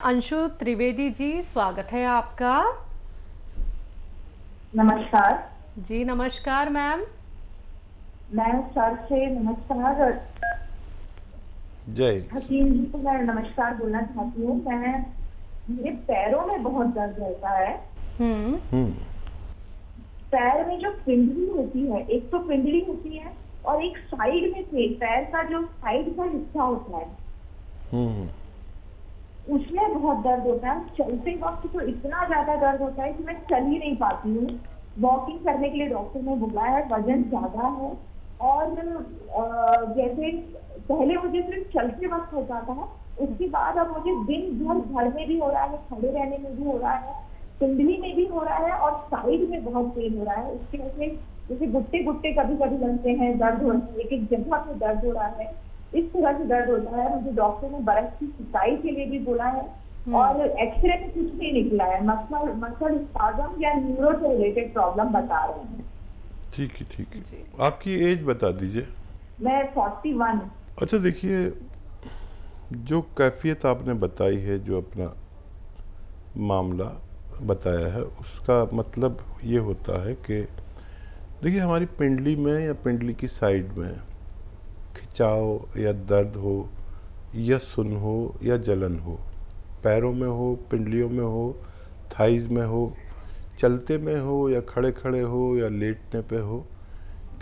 अंशु त्रिवेदी जी, स्वागत है आपका। नमस्कार। जी नमस्कार मैम। मैं सर से नमस्कार। जय हिंद। हकीम जी को मैं नमस्कार बोलना चाहती हूँ। मेरे पैरों में बहुत दर्द रहता है। हम्म। पैर में जो पिंडली होती है, एक तो पिंडली होती है और एक साइड में से पैर का जो साइड का हिस्सा होता है उसमें बहुत दर्द होता है। चलते वक्त तो इतना ज्यादा दर्द होता है कि मैं चल ही नहीं पाती हूँ। वॉकिंग करने के लिए डॉक्टर ने बुलाया है, वजन ज्यादा है। और जैसे पहले मुझे सिर्फ चलते वक्त होता था, उसके बाद अब मुझे दिन भर घर में भी हो रहा है, खड़े रहने में भी हो रहा है, कुंडली में भी हो रहा है और साइड में बहुत पेन हो रहा है। उसकी वजह से जैसे गुट्टे गुट्टे कभी कभी लगते हैं, दर्द हो रहा है, एक एक जगह पे दर्द हो रहा है, इस तरह से दर्द होता है। मुझे डॉक्टर ने बर्फ की सिकाई के लिए भी बोला है और एक्सरे में कुछ नहीं निकला है। मसल स्पाज्म या न्यूरो से रिलेटेड प्रॉब्लम बता रहे हैं। ठीक है, ठीक है। आपकी एज बता दीजिए। मैं 41। अच्छा, देखिए, जो कैफियत आपने बताई है, जो अपना मामला बताया है, उसका मतलब ये होता है कि देखिए, हमारी पिंडली में या पिंडली की साइड में खिंचाव या दर्द हो या सुन हो या जलन हो, पैरों में हो, पिंडलियों में हो, थाइज में हो, चलते में हो या खड़े खड़े हो या लेटने पे हो,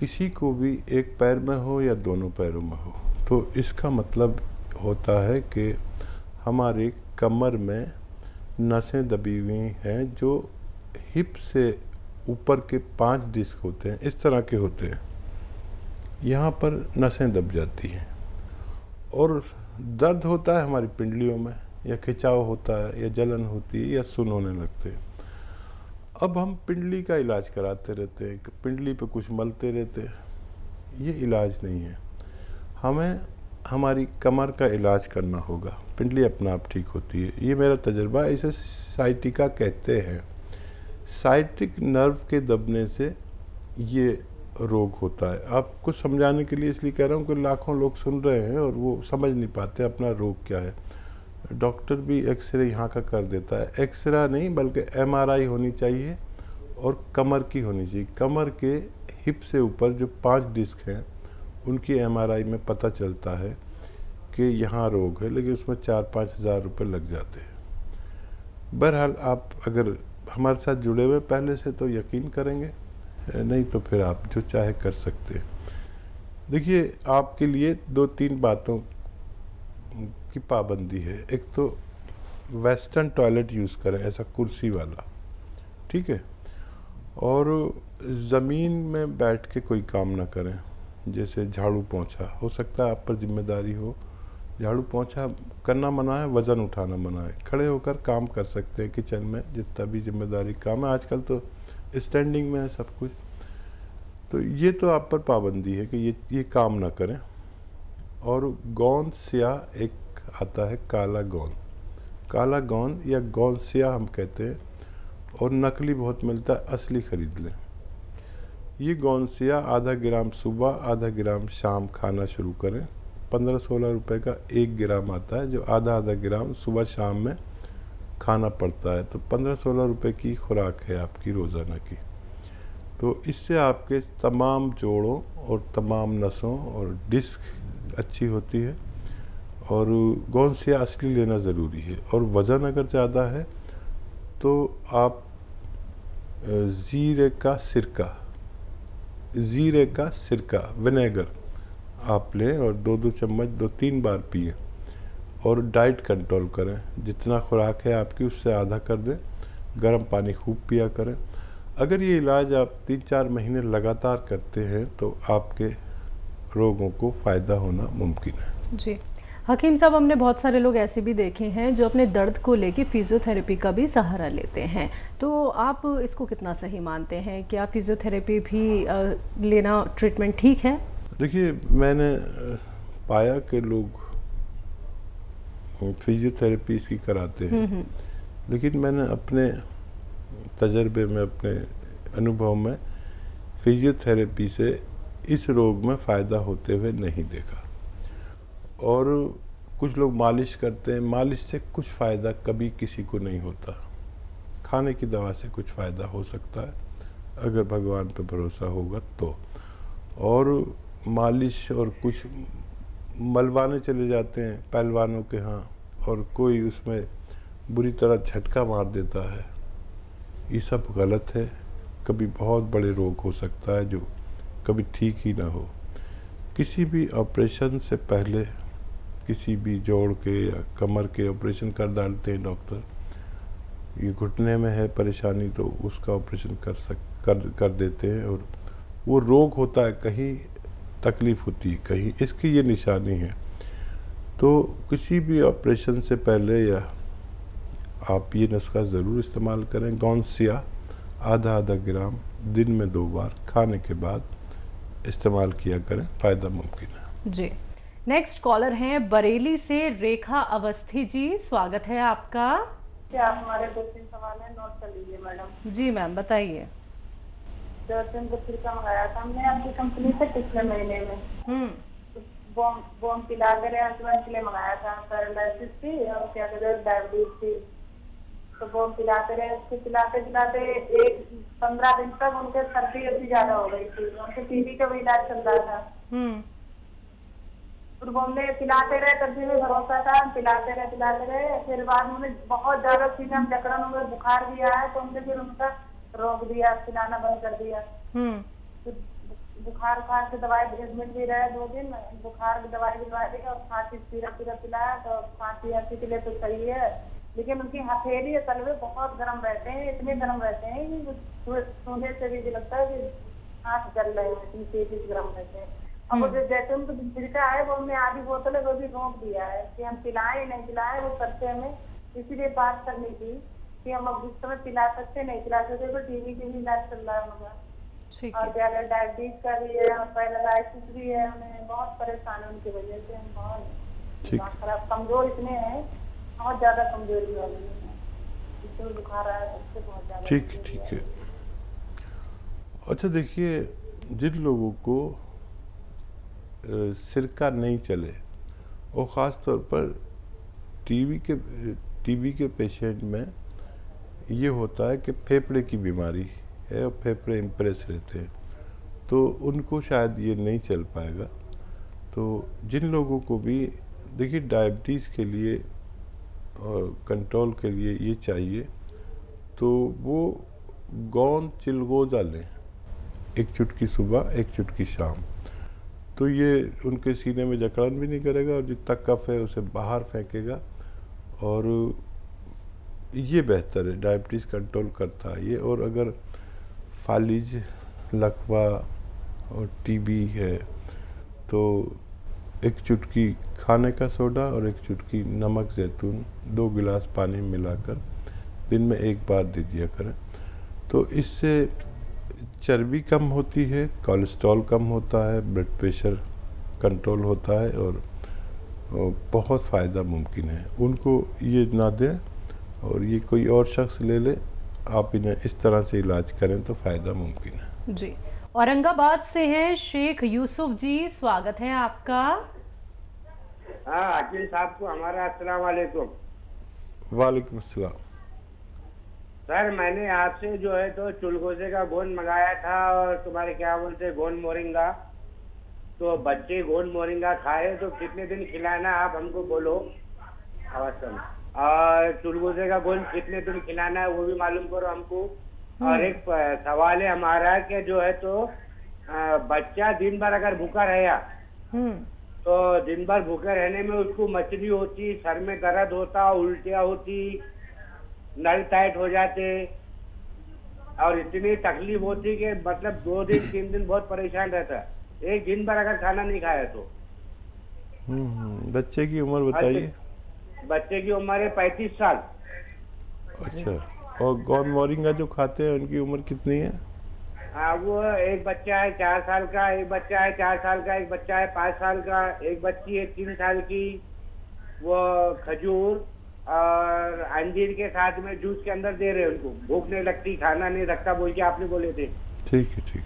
किसी को भी एक पैर में हो या दोनों पैरों में हो, तो इसका मतलब होता है कि हमारे कमर में नसें दबी हुई हैं, जो हिप से ऊपर के 5 डिस्क होते हैं, इस तरह के होते हैं, यहाँ पर नसें दब जाती हैं और दर्द होता है हमारी पिंडलियों में, या खिंचाव होता है या जलन होती है या सुन होने लगते हैं। अब हम पिंडली का इलाज कराते रहते हैं, पिंडली पे कुछ मलते रहते हैं, ये इलाज नहीं है। हमें हमारी कमर का इलाज करना होगा, पिंडली अपना आप ठीक होती है, ये मेरा तजुर्बा है। इसे साइटिका कहते हैं। साइटिक नर्व के दबने से ये रोग होता है। आपको समझाने के लिए इसलिए कह रहा हूँ कि लाखों लोग सुन रहे हैं और वो समझ नहीं पाते अपना रोग क्या है। डॉक्टर भी एक्सरे यहाँ का कर देता है, एक्सरे नहीं बल्कि एमआरआई होनी चाहिए और कमर की होनी चाहिए। कमर के हिप से ऊपर जो 5 डिस्क हैं उनकी एमआरआई में पता चलता है कि यहाँ रोग है, लेकिन उसमें 4-5 हज़ार रुपये लग जाते हैं। बहरहाल, आप अगर हमारे साथ जुड़े हुए पहले से तो यकीन करेंगे, नहीं तो फिर आप जो चाहे कर सकते हैं। देखिए, आपके लिए 2-3 बातों की पाबंदी है। एक तो वेस्टर्न टॉयलेट यूज़ करें, ऐसा कुर्सी वाला, ठीक है, और ज़मीन में बैठ के कोई काम ना करें, जैसे झाड़ू पोंछा। हो सकता है आप पर जिम्मेदारी हो, झाड़ू पोंछा करना मना है, वज़न उठाना मना है। खड़े होकर काम कर सकते हैं किचन में, जितना भी जिम्मेदारी काम है, आजकल तो स्टैंडिंग में है सब कुछ। तो ये तो आप पर पाबंदी है कि ये काम ना करें। और गोंद स्याह एक आता है, काला गोंद, काला गोंद या गोंद स्याह हम कहते हैं, और नकली बहुत मिलता है, असली ख़रीद लें। ये गोंद स्याह आधा ग्राम सुबह, आधा ग्राम शाम खाना शुरू करें। 15-16 रुपए का 1 ग्राम आता है, जो आधा आधा ग्राम सुबह शाम में खाना पड़ता है। तो 15-16 रुपए की खुराक है आपकी रोज़ाना की। तो इससे आपके तमाम जोड़ों और तमाम नसों और डिस्क अच्छी होती है। और गोंद स्याह असली लेना ज़रूरी है। और वज़न अगर ज़्यादा है तो आप ज़ीरे का सिरका विनेगर आप लें और 2-2 चम्मच 2-3 बार पिए। और डाइट कंट्रोल करें, जितना खुराक है आपकी उससे आधा कर दें। गर्म पानी खूब पिया करें। अगर ये इलाज आप 3-4 महीने लगातार करते हैं तो आपके रोगों को फ़ायदा होना मुमकिन है। जी हकीम साहब, हमने बहुत सारे लोग ऐसे भी देखे हैं जो अपने दर्द को लेके फिजियोथेरेपी का भी सहारा लेते हैं, तो आप इसको कितना सही मानते हैं? क्या फिजियोथेरेपी भी लेना ट्रीटमेंट ठीक है? देखिए, मैंने पाया कि लोग फिजियोथेरेपी इसकी कराते हैं, लेकिन मैंने अपने तजर्बे में, अपने अनुभव में फिजियोथेरेपी से इस रोग में फ़ायदा होते हुए नहीं देखा। और कुछ लोग मालिश करते हैं, मालिश से कुछ फ़ायदा कभी किसी को नहीं होता। खाने की दवा से कुछ फ़ायदा हो सकता है अगर भगवान पे भरोसा होगा तो। और मालिश और कुछ मलबाने चले जाते हैं पहलवानों के यहाँ और कोई उसमें बुरी तरह झटका मार देता है, ये सब गलत है। कभी बहुत बड़े रोग हो सकता है जो कभी ठीक ही ना हो। किसी भी ऑपरेशन से पहले किसी भी जोड़ के या कमर के ऑपरेशन कर डालते हैं डॉक्टर। ये घुटने में है परेशानी तो उसका ऑपरेशन कर देते हैं, और वो रोग होता है, कहीं तकलीफ़ होती है, कहीं इसकी ये निशानी है। तो किसी भी ऑपरेशन से पहले या आप ये नुस्खा ज़रूर इस्तेमाल करें। गौंसिया आधा ग्राम दिन में 2 बार खाने के बाद इस्तेमाल किया करें, फ़ायदा मुमकिन है। जी, नेक्स्ट कॉलर हैं बरेली से रेखा अवस्थी जी, स्वागत है आपका। क्या हमारे 2-3 सवाल है, नोट कर लीजिए मैडम। जी मैम बताइए। जर्सन को छिड़का मंगाया था हमने आपकी कंपनी से पिछले महीने में। बॉम पिला कर हस्बैंड के लिए मंगाया था, पैरालिसिस थी और क्या कहते हैं डायबिटीज थी। तो बॉम पिलाते रहे, उसको पिलाते 15 दिन तक उनके सर्दी अभी ज्यादा हो गई थी, उनके टीबी का भी इलाज चल रहा था। फिर बॉम्बे पिलाते रहे, तब भी भरोसा था, पिलाते रहे। फिर बाद में बहुत ज्यादा सीना में जकड़न हो गई, बुखार भी आया तो हमने फिर उनका रोक दिया, पिलाना बंद कर दिया। फिर बुखार से दवाई एडमिट भी रहे 2 दिन, बुखार की दवाई दी और खांसी सिरप पिलाया तो खांसी के लिए तो सही है, लेकिन उनकी हथेली और तलवे बहुत गर्म रहते हैं, इतने गर्म रहते हैं कि सोने से भी लगता है कि हाथ जल रहे हैं, इतनी तेजी से गर्म रहते हैं। अब वो जैसे उनको छिड़का है वो हमने आधी बोतल है वो भी रोक दिया है कि हम पिलाएं नहीं पिलाएं, वो करते हमें इसीलिए बात करनी थी कि हम अब इस समय पिला सकते नहीं पिला सकते, तो टीवी के भी इलाज चल रहा है उनका, और क्या डायबिटीज का भी है और पैरालिसिस भी है, हमें बहुत परेशान है उनकी वजह से, हम बहुत खराब कमजोर इतने हैं, बहुत ज्यादा कमजोरी वाली है, इससे बुखार आया उससे बहुत ज्यादा। ठीक है। अच्छा देखिए, जिन लोगों को सिरका नहीं चले और ख़ास तौर पर टीबी के पेशेंट में ये होता है कि फेफड़े की बीमारी है और फेफड़े इम्प्रेस रहते हैं, तो उनको शायद ये नहीं चल पाएगा। तो जिन लोगों को भी देखिए डायबिटीज़ के लिए और कंट्रोल के लिए ये चाहिए तो वो गोंद चिलगोज़ा लें, 1 चुटकी सुबह 1 चुटकी शाम, तो ये उनके सीने में जकड़न भी नहीं करेगा और जितना कफ है उसे बाहर फेंकेगा, और ये बेहतर है, डायबिटीज़ कंट्रोल करता है ये। और अगर फालिज, लकवा और टीबी है तो 1 चुटकी खाने का सोडा और 1 चुटकी नमक जैतून 2 गिलास पानी में मिलाकर दिन में 1 बार दे दिया करें, तो इससे चर्बी कम होती है, कोलेस्ट्रॉल कम होता है, ब्लड प्रेशर कंट्रोल होता है और बहुत फ़ायदा मुमकिन है। उनको ये ना दें और ये कोई और शख्स ले ले, आप इन्हें इस तरह से इलाज करें तो फ़ायदा मुमकिन है। जी, औरंगाबाद से हैं शेख यूसुफ जी, स्वागत है आपका। हाँ अकील साहब को हमारा अस्सलाम वालेकुम। वालेकुम अस्सलाम। सर मैंने आपसे जो है तो चुलगोजे का गोंद मंगाया था और तुम्हारे क्या बोलते गोंद मोरिंगा, तो बच्चे गोंद मोरिंगा खाए तो कितने दिन खिलाना आप हमको बोलो अवश्य, और चुलगोजे का गोंद कितने दिन खिलाना है वो भी मालूम करो हमको। और एक सवाल है हमारा कि जो है तो बच्चा दिन भर अगर भूखा रहा तो दिन भर भूखे रहने में उसको मचली होती, सर में दर्द होता, उल्टियाँ होती, नल टाइट हो जाते और इतनी तकलीफ होती कि मतलब 2 दिन 3 दिन बहुत परेशान रहता, एक दिन भर अगर खाना नहीं खाया तो। बच्चे की उम्र बताइए। बच्चे की उम्र है 35 साल। अच्छा, और गोंद मोरिंगा जो खाते हैं उनकी उम्र कितनी है? हाँ वो एक बच्चा है 4 साल का, एक बच्चा है 4 साल का, एक बच्चा है 5 साल का, एक बच्ची है 3 साल की। वो खजूर और अंजीर के साथ में जूस के अंदर दे रहे हैं उनको, भूख नहीं लगती, खाना नहीं रखता बोल के आपने बोले थे। ठीक है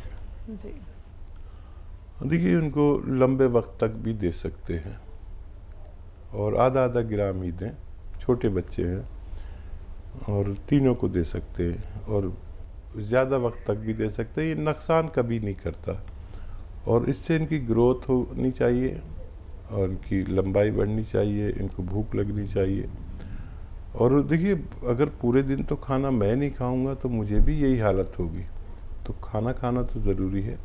जी। देखिए उनको लंबे वक्त तक भी दे सकते हैं, और आधा आधा ग्राम ही दें, छोटे बच्चे हैं, और तीनों को दे सकते हैं और ज़्यादा वक्त तक भी दे सकते हैं। ये नुकसान कभी नहीं करता और इससे इनकी ग्रोथ होनी चाहिए और इनकी लंबाई बढ़नी चाहिए, इनको भूख लगनी चाहिए। और देखिए, अगर पूरे दिन तो खाना मैं नहीं खाऊंगा तो मुझे भी यही हालत होगी, तो खाना खाना तो ज़रूरी है।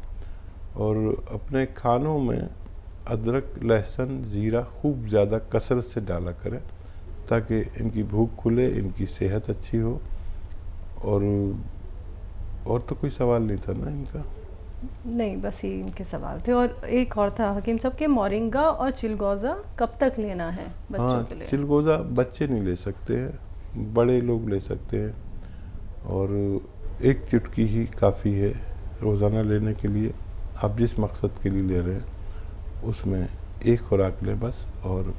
और अपने खानों में अदरक, लहसुन, ज़ीरा खूब ज़्यादा कसरत से डाला करें ताकि इनकी भूख खुले, इनकी सेहत अच्छी हो। और तो कोई सवाल नहीं था ना इनका? नहीं, बस ये इनके सवाल थे। और एक और था हकीम साहब के, मोरिंगा और चिलगोज़ा कब तक लेना है बच्चों के लिए? चिलगोज़ा बच्चे नहीं ले सकते हैं, बड़े लोग ले सकते हैं और एक चुटकी ही काफ़ी है रोज़ाना लेने के लिए। आप जिस मकसद के लिए ले रहे हैं उसमें एक खुराक लें बस, और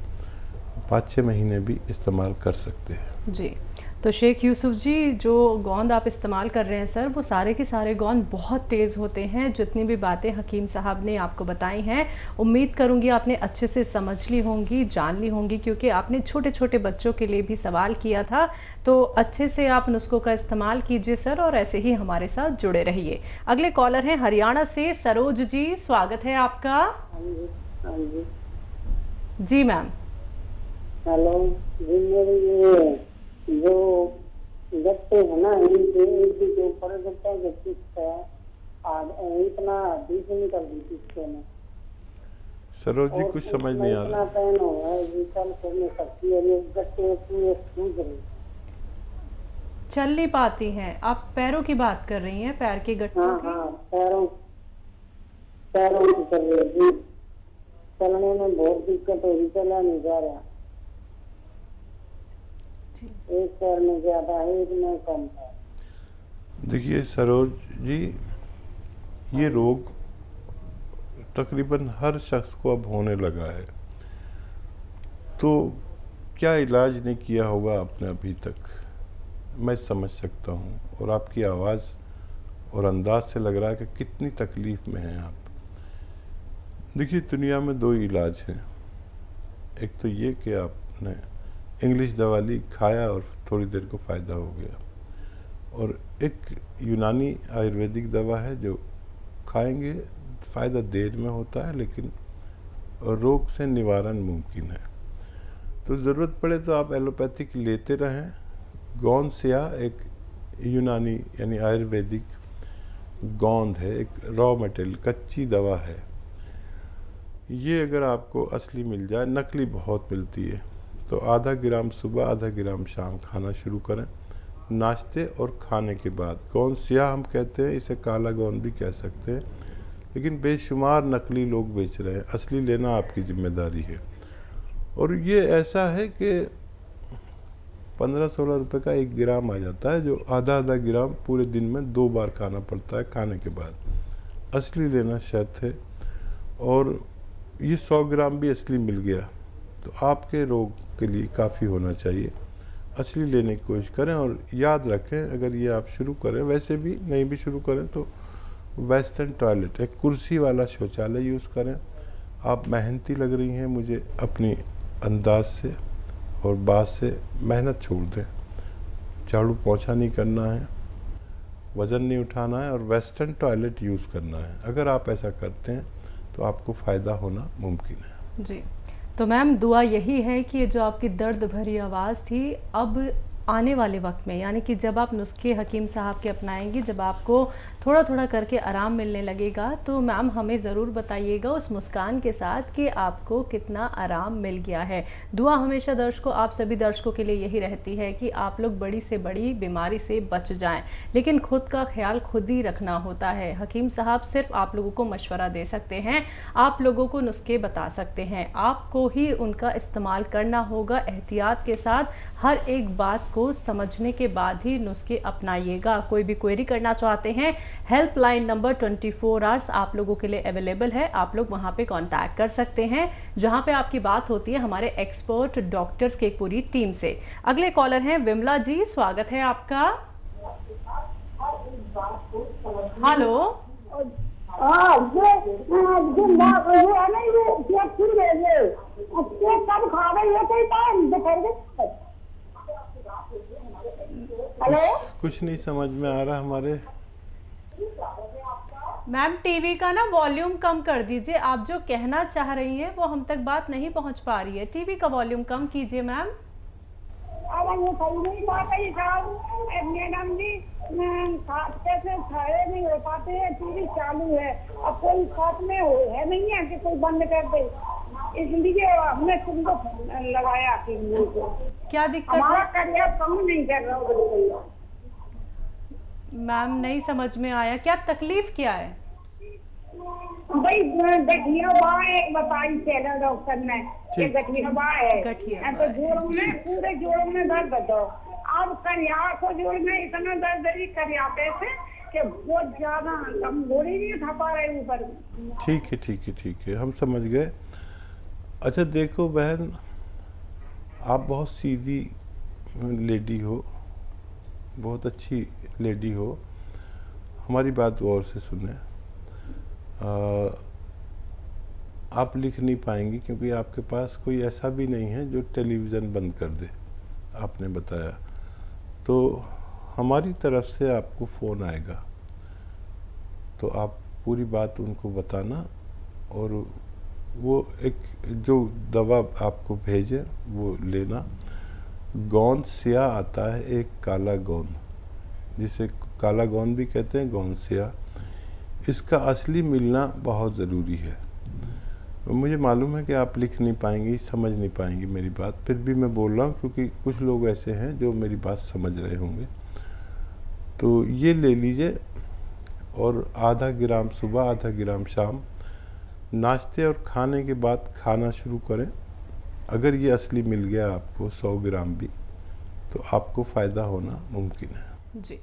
5-6 महीने भी इस्तेमाल कर सकते हैं। जी, तो शेख यूसुफ जी, जो गोंद आप इस्तेमाल कर रहे हैं सर, वो सारे के सारे गोंद बहुत तेज़ होते हैं। जितनी भी बातें हकीम साहब ने आपको बताई हैं, उम्मीद करूंगी आपने अच्छे से समझ ली होंगी, जान ली होंगी, क्योंकि आपने छोटे छोटे बच्चों के लिए भी सवाल किया था। तो अच्छे से आप नुस्खों का इस्तेमाल कीजिए सर, और ऐसे ही हमारे साथ जुड़े रहिए। अगले कॉलर हैं हरियाणा से सरोज जी, स्वागत है आपका। जी मैम। हेलो जी, मेरे ये जो गट्टे है ना, इनके एक के ऊपर गट्टा जो किस्त है इतना डीजन कर दी किस्ते ने। सरोज जी, कुछ समझ नहीं आ रहा। पैन हो है जी, कल करने सकती है, ये गट्टे पूरे सूज रहे। चल नहीं पाती हैं आप? पैरों की बात कर रही हैं, पैर के गट्टों की? हाँ, पैरों की कर रही है जी। चलने में बहुत दिक्कत हो रही, चला नहीं जा रहा। एक पैर में ज्यादा है, एक में कम है। देखिए सरोज जी, ये रोग तकरीबन हर शख्स को अब होने लगा है, तो क्या इलाज नहीं किया होगा आपने अभी तक, मैं समझ सकता हूँ। और आपकी आवाज़ और अंदाज से लग रहा है कि कितनी तकलीफ़ में हैं आप। देखिए, दुनिया में 2 इलाज हैं। एक तो ये कि आपने इंग्लिश दवा ली, खाया और थोड़ी देर को फ़ायदा हो गया, और एक यूनानी आयुर्वेदिक दवा है जो खाएंगे फ़ायदा देर में होता है, लेकिन रोग से निवारण मुमकिन है। तो ज़रूरत पड़े तो आप एलोपैथिक लेते रहें। गोंद स्या एक यूनानी यानी आयुर्वेदिक गोंद है, एक रॉ मटेरियल, कच्ची दवा है। ये अगर आपको असली मिल जाए, नकली बहुत मिलती है, तो आधा ग्राम सुबह, आधा ग्राम शाम खाना शुरू करें, नाश्ते और खाने के बाद। गोंद स्या हम कहते हैं, इसे काला गोंद भी कह सकते हैं, लेकिन बेशुमार नकली लोग बेच रहे हैं। असली लेना आपकी जिम्मेदारी है। और ये ऐसा है कि 15-16 रुपए का 1 ग्राम आ जाता है, जो आधा आधा ग्राम पूरे दिन में 2 बार खाना पड़ता है खाने के बाद। असली लेना शर्त है। और ये 100 ग्राम भी असली मिल गया तो आपके रोग के लिए काफ़ी होना चाहिए। असली लेने की कोशिश करें, और याद रखें, अगर ये आप शुरू करें, वैसे भी नहीं भी शुरू करें, तो वेस्टर्न टॉयलेट, एक कुर्सी वाला शौचालय यूज़ करें। आप मेहनती लग रही हैं मुझे, अपनी अंदाज से और बात से मेहनत छोड़ दें। झाड़ू पोंछा नहीं करना है, वज़न नहीं उठाना है, और वेस्टर्न टॉयलेट यूज़ करना है। अगर आप ऐसा करते हैं तो आपको फ़ायदा होना मुमकिन है। जी, तो मैम दुआ यही है कि ये जो आपकी दर्द भरी आवाज़ थी, अब आने वाले वक्त में, यानी कि जब आप नुस्खे हकीम साहब के अपनाएंगी, जब आपको थोड़ा थोड़ा करके आराम मिलने लगेगा, तो मैम हमें ज़रूर बताइएगा उस मुस्कान के साथ कि आपको कितना आराम मिल गया है। दुआ हमेशा दर्शकों, आप सभी दर्शकों के लिए यही रहती है कि आप लोग बड़ी से बड़ी बीमारी से बच जाएं, लेकिन खुद का ख्याल खुद ही रखना होता है। हकीम साहब सिर्फ आप लोगों को मशवरा दे सकते हैं, आप लोगों को नुस्खे बता सकते हैं, आपको ही उनका इस्तेमाल करना होगा एहतियात के साथ। हर एक बात को समझने के बाद ही नुस्खे अपनाइएगा। कोई भी क्वेरी करना चाहते हैं, हेल्पलाइन नंबर 24 आवर्स आप लोगों के लिए अवेलेबल है। आप लोग वहां पे कांटेक्ट कर सकते हैं, जहां पे आपकी बात होती है हमारे एक्सपर्ट डॉक्टर्स की एक पूरी टीम से। अगले कॉलर हैं विमला जी, स्वागत है आपका। हेलो हाँ जो है ना ये केक फिर गए ये केक कब खा गई है कोई टाइम दोपहर के। हेलो कुछ नहीं समझ में आ रहा हमारे। मैम टीवी का ना वॉल्यूम कम कर दीजिए, आप जो कहना चाह रही हैं वो हम तक बात नहीं पहुंच पा रही है। टीवी का वॉल्यूम कम कीजिए मैम। अब ये सही नहीं बात है साहब मैडम जी, खाते से खड़े नहीं हो पाते हैं, टीवी चालू है और कोई खौफ में है नहीं है कि कोई बंद कर दे, इसलिए हमने तुमको लगाया टीवी को। क्या दिक्कत हमारा है करियर कम नहीं कर रहा हूँ बिल्कुल। मैम? नहीं समझ में आया, क्या तकलीफ क्या है? भाई गठिया बाँ एक बताई चेला डॉक्टर ने कि गठिया बाँ है, गठिया तो जोड़ों में पूरे जोड़ों में दर्द दो। अब करिया को जोड़ में इतना दर्द है करियाते से कि बहुत ज्यादा हम गोली नहीं उठा पा रहे ऊपर। ठीक है ठीक है ठीक है, हम समझ गए। अच्छा देखो बहन, आप बहुत सीधी लेडी हो, बहुत अच्छी लेडी हो, हमारी बात गौर से सुने। आप लिख नहीं पाएंगी क्योंकि आपके पास कोई ऐसा भी नहीं है जो टेलीविज़न बंद कर दे, आपने बताया। तो हमारी तरफ से आपको फ़ोन आएगा तो आप पूरी बात उनको बताना और वो एक जो दवा आपको भेजे वो लेना। गोंद सिया आता है, एक काला गोंद, जिसे काला गोंद भी कहते हैं, गोंद सिया, इसका असली मिलना बहुत ज़रूरी है। मुझे मालूम है कि आप लिख नहीं पाएंगी, समझ नहीं पाएंगी मेरी बात, फिर भी मैं बोल रहा हूँ क्योंकि कुछ लोग ऐसे हैं जो मेरी बात समझ रहे होंगे। तो ये ले लीजिए और आधा ग्राम सुबह आधा ग्राम शाम, नाश्ते और खाने के बाद खाना शुरू करें। अगर ये असली मिल गया आपको 100 ग्राम भी, तो आपको फ़ायदा होना मुमकिन है। जी।